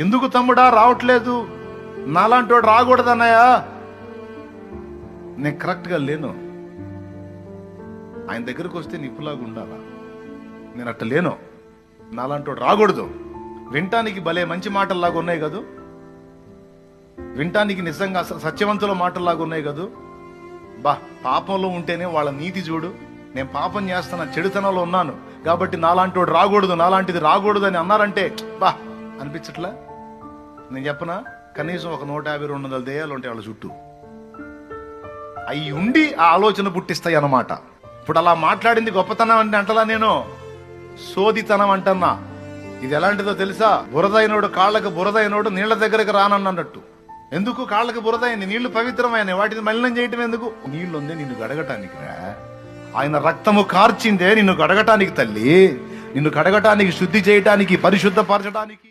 ఎందుకు తమ్ముడా రావట్లేదు, నాలాంటి వాడు రాకూడదన్నయ్యా. నేను కరెక్ట్గా లేను. ఆయన దగ్గరకు వస్తే నిప్పులాగా ఉండాలా, నేను అట్ట లేను. నాలాంటి వాడు రాకూడదు. వినటానికి భలే మంచి మాటల్లాగా ఉన్నాయి కదూ, వినటానికి నిజంగా సత్యవంతుల మాటల్లాగా ఉన్నాయి కదూ. బా, పాపంలో ఉంటేనే వాళ్ళ నీతి చూడు. నేను పాపం చేస్తున్నా, చెడుతనంలో ఉన్నాను కాబట్టి నాలాంటి వాడు రాకూడదు, నాలాంటిది రాకూడదు అని అన్నారంటే బా అనిపించట్లా? నేను చెప్పనా, కనీసం ఒక 150-200 దెయ్యాలు ఉంటాయి వాళ్ళ చుట్టూ. అవి ఉండి ఆ ఆలోచన పుట్టిస్తాయి అన్నమాట. ఇప్పుడు అలా మాట్లాడింది గొప్పతనం అంటే అంటలా, నేను సోదితనం అంటన్నా. ఇది ఎలాంటిదో తెలుసా? బురదైనోడు కాళ్ళకు బురదైనోడు నీళ్ల దగ్గరకు రానన్నట్టు. ఎందుకు కాళ్ళకి బురదైంది? నీళ్లు పవిత్రమైన వాటిని మలినం చేయటం ఎందుకు? నీళ్లు ఉంది నిన్ను గడగటానికి రా. ఆయన రక్తము కార్చిందే నిన్ను కడగటానికి తల్లి, నిన్ను కడగటానికి, శుద్ధి చేయటానికి, పరిశుద్ధపరచడానికి.